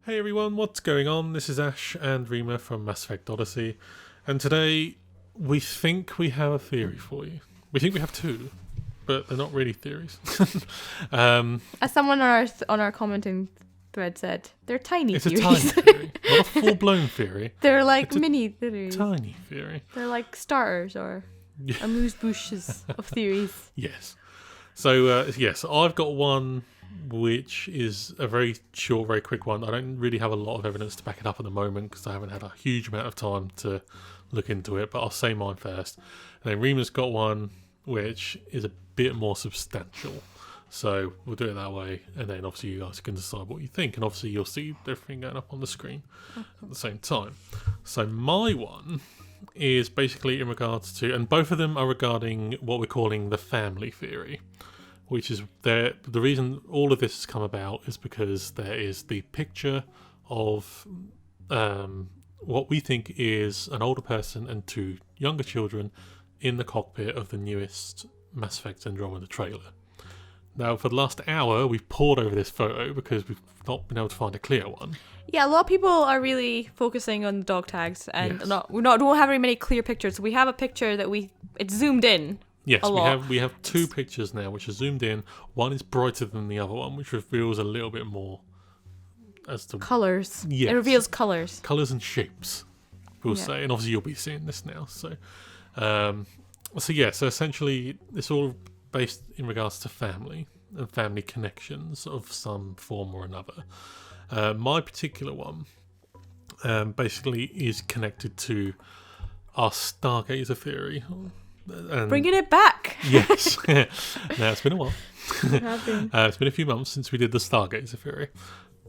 Hey everyone, what's going on? This is Ash and Rima from Mass Effect Odyssey, and today we think we have a theory for you. We think we have two, but they're not really theories. As someone on our commenting thread said, they're tiny It's theories. a tiny theory, not a full-blown theory. They're like It's a mini theories. Tiny theory. They're like starters or amuse-bouches of theories. Yes. So, yes, I've got one which is a very short, very quick one. I don't really have a lot of evidence to back it up at the moment because I haven't had a huge amount of time to look into it, but I'll say mine first. And then Rima's got one which is a bit more substantial. So we'll do it that way, and then obviously you guys can decide what you think, and obviously you'll see everything going up on the screen at the same time. So my one is basically in regards to, and both of them are regarding what we're calling the family theory, which is the reason all of this has come about is because there is the picture of what we think is an older person and two younger children in the cockpit of the newest Mass Effect Andromeda trailer. Now, for the last hour, we've pored over this photo because we've not been able to find a clear one. Yeah, a lot of people are really focusing on the dog tags, and Yes. don't have very many clear pictures. We have a picture that it's zoomed in. Yes, A lot. we have two pictures now, which are zoomed in. One is brighter than the other one, which reveals a little bit more as to Colors. Yes. It reveals colors. colours and shapes, we'll Yeah. say. And obviously you'll be seeing this now. So essentially it's all based in regards to family and family connections of some form or another. My particular one basically is connected to our Stargazer theory. And Bringing it back. yes. Now, it's been a while. It has been. It's been a few months since we did the Stargazer theory.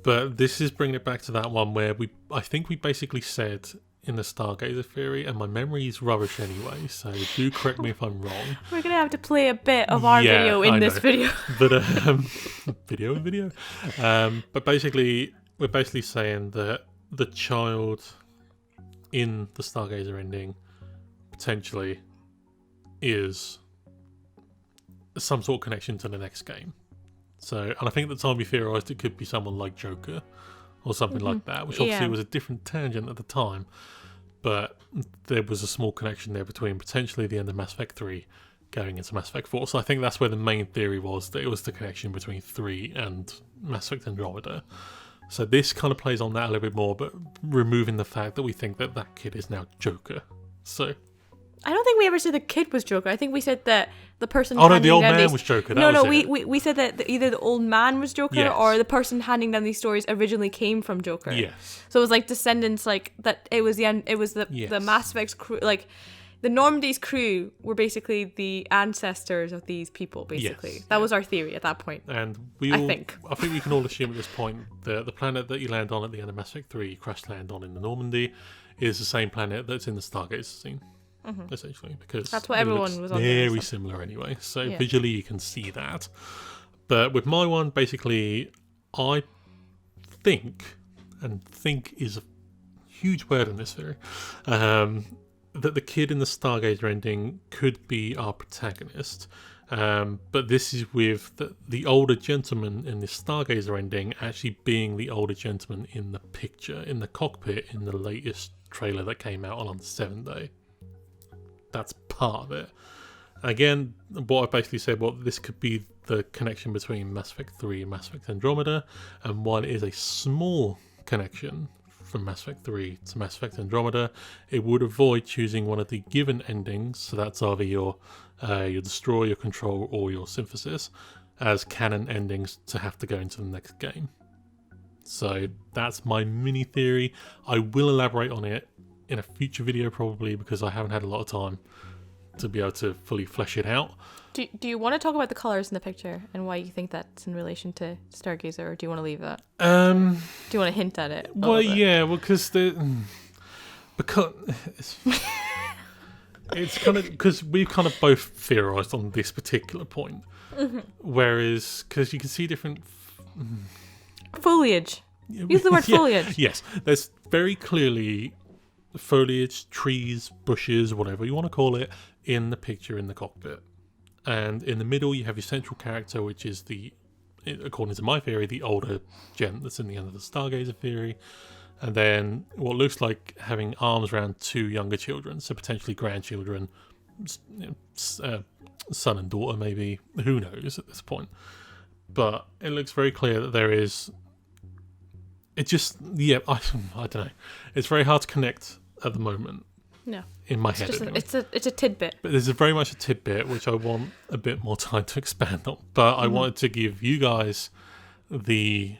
But this is bringing it back to that one where I think we basically said in the Stargazer theory, and my memory is rubbish anyway, so do correct me if I'm wrong. We're going to have to play a bit of our video in I this know. video. But, video. But basically, we're basically saying that the child in the Stargazer ending potentially is some sort of connection to the next game. So, and I think at the time we theorised it could be someone like Joker or something like that, which obviously Yeah. was a different tangent at the time, but there was a small connection there between potentially the end of Mass Effect 3 going into Mass Effect 4. So I think that's where the main theory was, that it was the connection between 3 and Mass Effect Andromeda. So this kind of plays on that a little bit more, but removing the fact that we think that that kid is now Joker. So I don't think we ever said the kid was Joker. I think we said that the person. oh no, the handing old down man these- was Joker. No, That was it. we said that either the old man was Joker Yes. or the person handing down these stories originally came from Joker. Yes. So it was like descendants, like that. It was the Yes. Mass Effect's crew, like the Normandy's crew were basically the ancestors of these people. Basically, Yes, that yeah. was our theory at that point. And I think we can all assume at this point that the planet that you land on at the end of Mass Effect 3, you crash land on in the Normandy, is the same planet that's in the Stargazer scene. Essentially, because That's what it everyone looks was on there, very so. similar anyway. So Yeah. visually you can see that. But with my one, basically, I think, and think is a huge word in this theory, that the kid in the Stargazer ending could be our protagonist. But this is with the older gentleman in the Stargazer ending actually being the older gentleman in the picture, in the cockpit, in the latest trailer that came out on the 7th day. That's part of it. Again, what I basically said, this could be the connection between Mass Effect 3 and Mass Effect Andromeda, and one is a small connection from Mass Effect 3 to Mass Effect Andromeda. It would avoid choosing one of the given endings, so that's either your destroy, your control, or your synthesis, as canon endings to have to go into the next game. So that's my mini theory. I will elaborate on it in a future video probably, because I haven't had a lot of time to be able to fully flesh it out. Do you want to talk about the colors in the picture and why you think that's in relation to Stargazer, or do you want to leave that? Do you want to hint at it? Because it's kind of because we've kind of both theorized on this particular point, whereas because you can see different Foliage. Use the word foliage. Yes, there's very clearly foliage, trees, bushes, whatever you want to call it, in the picture in the cockpit. And in the middle, you have your central character, which is the according to my theory, the older gent that's in the end of the Stargazer theory. And then what looks like having arms around 2 younger children, so potentially grandchildren, son and daughter maybe, who knows at this point. But it looks very clear that there is... It just... Yeah, I don't know. It's very hard to connect at the moment. No. In my head, anyway. It's a tidbit. But there's very much a tidbit, which I want a bit more time to expand on. But I wanted to give you guys the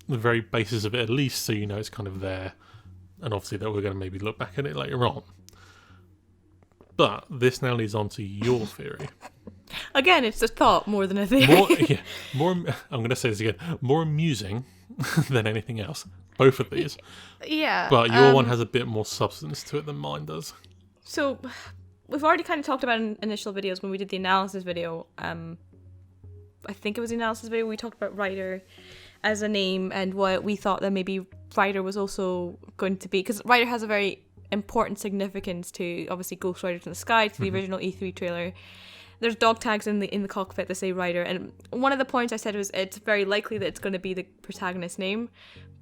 very basis of it, at least, so you know it's kind of there. And obviously that we're going to maybe look back at it later on. But this now leads on to your theory. Again, it's a thought more than a theory. I'm going to say this again. More amusing than anything else. Both of these. Yeah. But your one has a bit more substance to it than mine does. So, we've already kind of talked about in initial videos when we did the analysis video. I think it was the analysis video. We talked about Ryder as a name and what we thought that maybe Ryder was also going to be. Because Ryder has a very important significance to, obviously, Ghost Rider to the Sky, to the original E3 trailer. There's dog tags in the cockpit that say Ryder, and one of the points I said was it's very likely that it's going to be the protagonist name,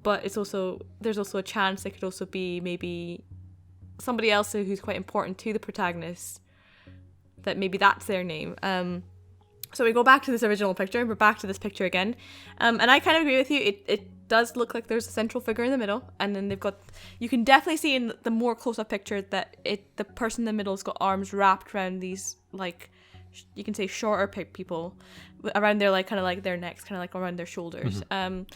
but there's also a chance it could also be maybe somebody else who's quite important to the protagonist, that maybe that's their name. So we go back to this original picture, and we're back to this picture again, and I kind of agree with you. It does look like there's a central figure in the middle, and then you can definitely see in the more close-up picture that the person in the middle's got arms wrapped around these, like, you can say shorter people around their, like, kind of like their necks, kind of like around their shoulders. And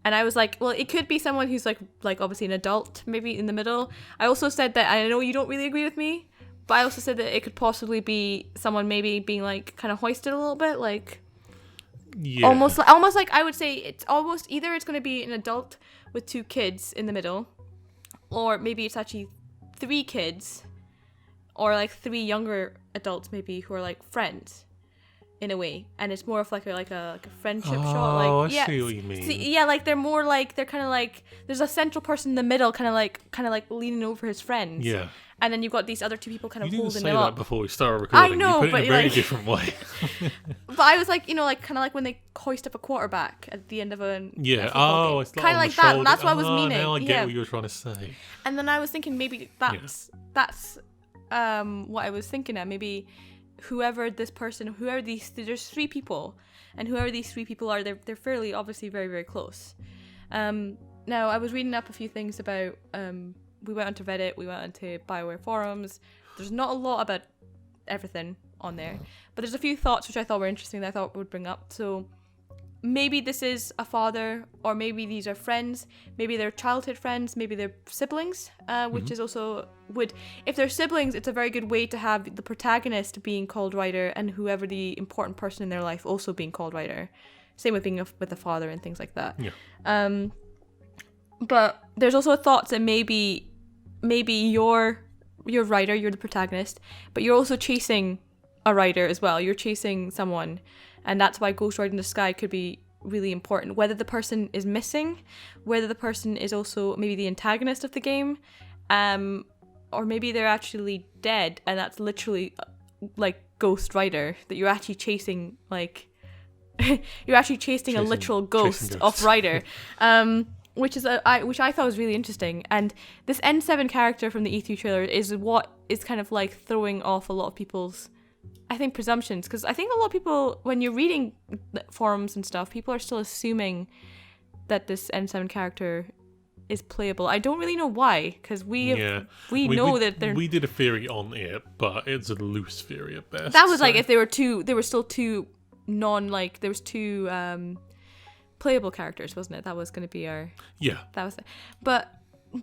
I was like, well, it could be someone who's like obviously an adult, maybe in the middle. I also said that, I know you don't really agree with me, but I also said that it could possibly be someone maybe being like kind of hoisted a little bit, like, almost like I would say it's almost either it's going to be an adult with 2 kids in the middle, or maybe it's actually 3 kids, or like 3 younger adults maybe who are like friends in a way, and it's more of like a friendship shot. Like, I see what you mean. Like they're more like, they're kind of like, there's a central person in the middle, kind of like leaning over his friends. Yeah. And then you've got these other 2 people kind of holding You them didn't say up. that before we started recording. I know, you put it in a very different way. But I was like, like kind of like when they hoist up a quarterback at the end of a football game. It's kind of like that. Shoulder. That's what I was meaning. Now I get what you were trying to say. And then I was thinking maybe that's what I was thinking of. Maybe there's 3 people, and whoever these 3 people are, they're fairly obviously very, very close. Now I was reading up a few things about, we went onto Reddit, we went onto BioWare forums. There's not a lot about everything on there, but there's a few thoughts which I thought were interesting that I thought would bring up. So maybe this is a father, or maybe these are friends, maybe they're childhood friends, maybe they're siblings, which is also if they're siblings, it's a very good way to have the protagonist being called Ryder and whoever the important person in their life also being called Ryder. Same with being with a father and things like that. Yeah. But there's also thoughts that maybe you're Ryder, you're the protagonist, but you're also chasing a Ryder as well. You're chasing someone. And that's why Ghost Rider in the Sky could be really important. Whether the person is missing, whether the person is also maybe the antagonist of the game, or maybe they're actually dead, and that's literally like Ghost Rider, that you're actually chasing, like, you're actually chasing a literal ghost of Ryder, which I thought was really interesting. And this N7 character from the E3 trailer is what is kind of like throwing off a lot of people's, I think, presumptions, because I think a lot of people, when you're reading forums and stuff, people are still assuming that this N7 character is playable. I don't really know why, because we know that they're... We did a theory on it, but it's a loose theory at best. That was like if there were still 2 there was 2 playable characters, wasn't it? That was going to be our... Yeah. That was it. But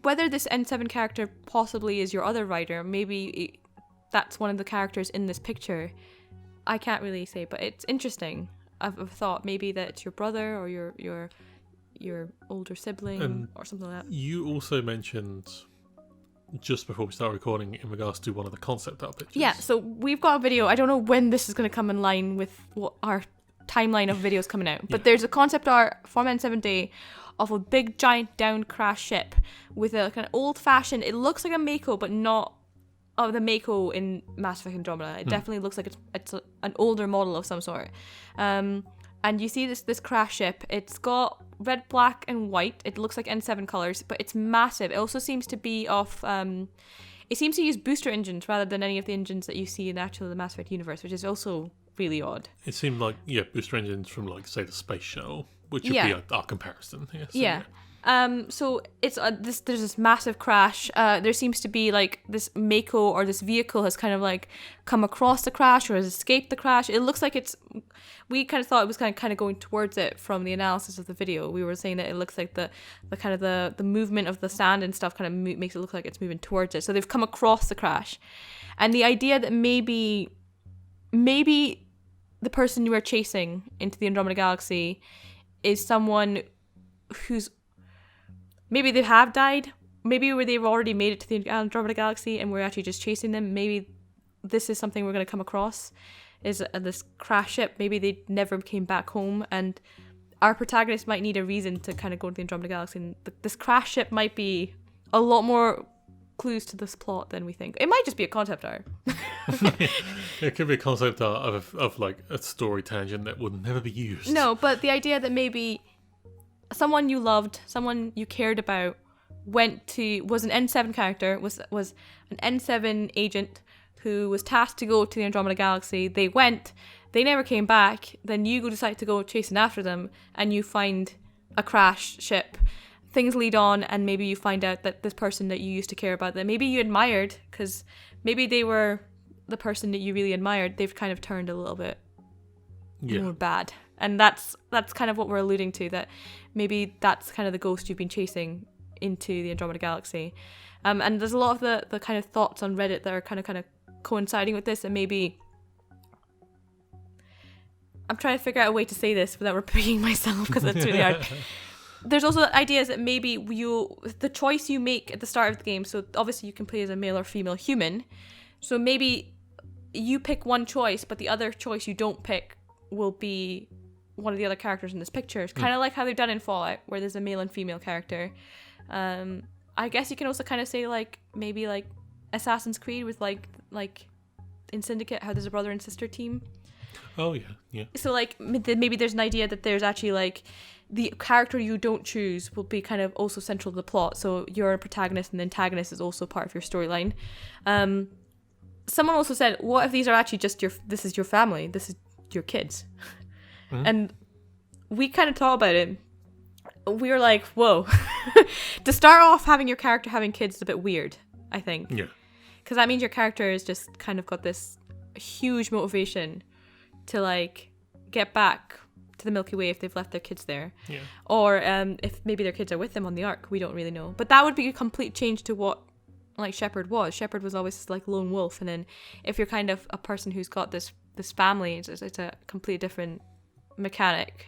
whether this N7 character possibly is your other Ryder, maybe that's one of the characters in this picture, I can't really say, but it's interesting. I've thought maybe that it's your brother or your older sibling or something like that. You also mentioned just before we start recording in regards to one of the concept art pictures. Yeah, so we've got a video. I don't know when this is going to come in line with what our timeline of videos coming out, but there's a concept art from N7 of a big giant down crash ship with a kind of old-fashioned, it looks like a Mako, but not the Mako in Mass Effect Andromeda. It definitely looks like it's an older model of some sort. and you see this crash ship. It's got red, black, and white. It looks like N7 colors, but it's massive. It also seems to be off. It seems to use booster engines rather than any of the engines that you see in the Mass Effect universe, which is also really odd. It seemed like booster engines from like say the space shuttle, which would be our comparison. Yeah. So it's there's this massive crash. There seems to be like this Mako or this vehicle has kind of like come across the crash or has escaped the crash. It looks like we kind of thought it was kind of going towards it from the analysis of the video. We were saying that it looks like the kind of the movement of the sand and stuff kind of makes it look like it's moving towards it. So they've come across the crash, and the idea that maybe the person you are chasing into the Andromeda Galaxy is someone who's maybe they have died. Maybe they've already made it to the Andromeda Galaxy and we're actually just chasing them. Maybe this is something we're going to come across, is this crash ship. Maybe they never came back home and our protagonist might need a reason to kind of go to the Andromeda Galaxy. And this crash ship might be a lot more clues to this plot than we think. It might just be a concept art. It could be a concept art of like a story tangent that would never be used. No, but the idea that maybe someone you loved, someone you cared about, was an N7 character, was an N7 agent who was tasked to go to the Andromeda Galaxy. They went, they never came back. Then you decide to go chasing after them, and you find a crash ship. Things lead on, and maybe you find out that this person that you used to care about, that maybe you admired, because maybe they were the person that you really admired, they've kind of turned a little bit more bad. And that's kind of what we're alluding to, that maybe that's kind of the ghost you've been chasing into the Andromeda Galaxy. And there's a lot of the kind of thoughts on Reddit that are kind of coinciding with this, and maybe I'm trying to figure out a way to say this without repeating myself because it's really hard. There's also ideas that maybe the choice you make at the start of the game, so obviously you can play as a male or female human, so maybe you pick one choice, but the other choice you don't pick will be one of the other characters in this picture. It's kind of like how they've done in Fallout, where there's a male and female character. I guess you can also kind of say like maybe like Assassin's Creed with like in Syndicate, how there's a brother and sister team. Oh yeah. So like maybe there's an idea that there's actually like the character you don't choose will be kind of also central to the plot. So you're a protagonist and the antagonist is also part of your storyline. Someone also said, what if these are actually just this is your family, this is your kids? Mm-hmm. And we kind of thought about it. We were like, whoa. To start off, having your character having kids is a bit weird, I think. Yeah. Because that means your character has just kind of got this huge motivation to like get back to the Milky Way if they've left their kids there. Yeah. Or if maybe their kids are with them on the Ark. We don't really know. But that would be a complete change to what like Shepard was. Shepard was always this, like lone wolf. And then if you're kind of a person who's got this family, it's a completely different mechanic.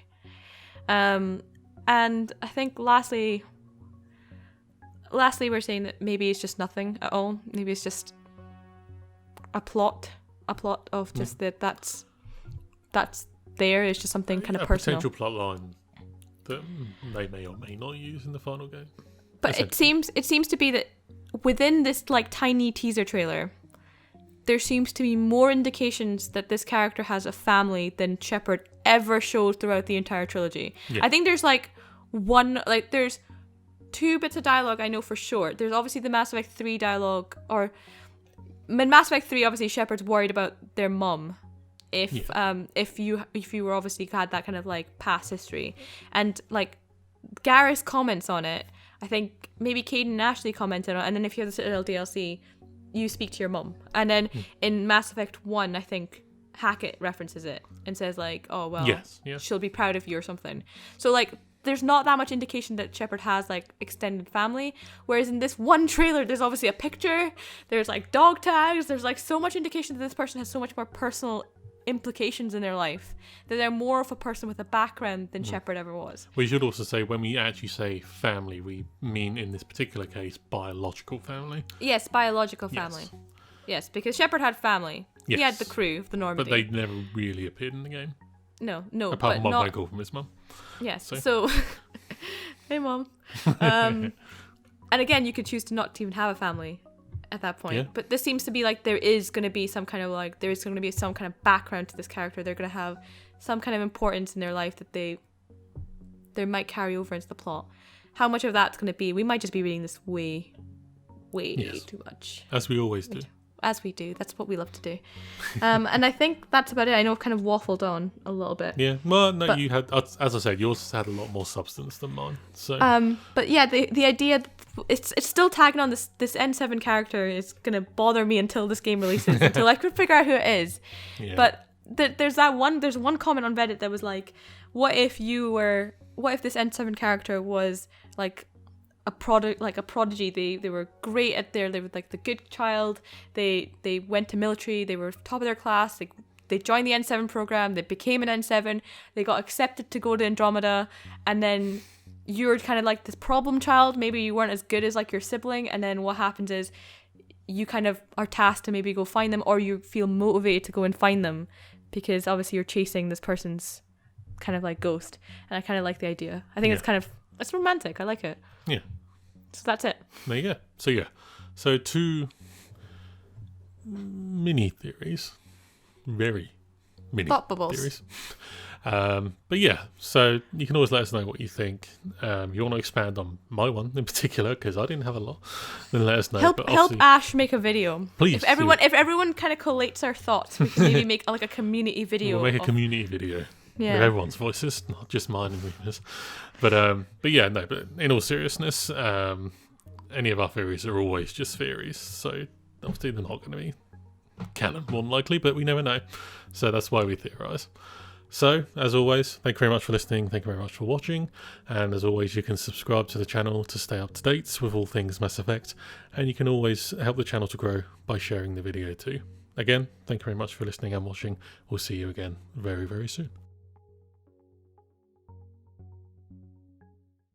And I think lastly we're saying that maybe it's just nothing at all. Maybe it's just a plot of just that's there. It's just something kind of personal. Potential plot line that they may or may not use in the final game. But it seems to be that within this like tiny teaser trailer, there seems to be more indications that this character has a family than Shepard ever showed throughout the entire trilogy. Yeah. I think there's there's 2 bits of dialogue I know for sure. There's obviously the Mass Effect 3 dialogue, or in Mass Effect 3 obviously Shepard's worried about their mum if you were obviously had that kind of like past history, and like Garrus comments on it. I think maybe Caden and Ashley commented on it, and then if you have the Citadel DLC, you speak to your mum. And then in Mass Effect 1, I think Hackett references it and says like, oh well, she'll be proud of you or something. So like there's not that much indication that Shepard has like extended family, whereas in this one trailer there's obviously a picture, there's like dog tags, there's like so much indication that this person has so much more personal implications in their life, that they're more of a person with a background than Shepard ever was. We should also say, when we actually say family, we mean in this particular case biological family. Yes, biological family. Yes, because Shepard had family. Yes. He had the crew of the Normandy. But they never really appeared in the game. No. Apart from what I call from his mum. Yes, so hey mum. And again, you could choose to not even have a family. at that point. Yeah. But this seems to be like there is going to be some kind of background to this character. They're going to have some kind of importance in their life that they might carry over into the plot. How much of that's going to be? We might just be reading this way too much. As we always do. As we do. That's what we love to do. And I think that's about it. I know I've kind of waffled on a little bit. Yeah. Well, no, you had, as I said, yours had a lot more substance than mine. So. But yeah, the idea, it's still tagging on this N7 character is going to bother me until this game releases, until I could figure out who it is. Yeah. But there's one comment on Reddit that was like, what if this N7 character was like a prodigy? They were great at they were like the good child. They went to military. They were top of their class. They joined the N7 program. They became an N7. They got accepted to go to Andromeda, and then you're kind of like this problem child. Maybe you weren't as good as like your sibling, and then what happens is you kind of are tasked to maybe go find them, or you feel motivated to go and find them because obviously you're chasing this person's kind of like ghost. And I kind of like the idea. I think it's romantic. I like it. Yeah. So that's it. There you go. So 2 mini theories, very mini Thought bubbles. theories. But yeah, so you can always let us know what you think. You want to expand on my one in particular because I didn't have a lot. Then let us know. Help Ash make a video. Please. If everyone kind of collates our thoughts, we can maybe make like a community video. We'll make a community video. Yeah. With everyone's voices, not just mine and Rima's. But yeah, no. But in all seriousness, any of our theories are always just theories. So obviously they're not going to be canon, more than likely. But we never know. So that's why we theorize. So as always, thank you very much for listening. Thank you very much for watching. And as always, you can subscribe to the channel to stay up to date with all things Mass Effect. And you can always help the channel to grow by sharing the video too. Again, thank you very much for listening and watching. We'll see you again very, very soon.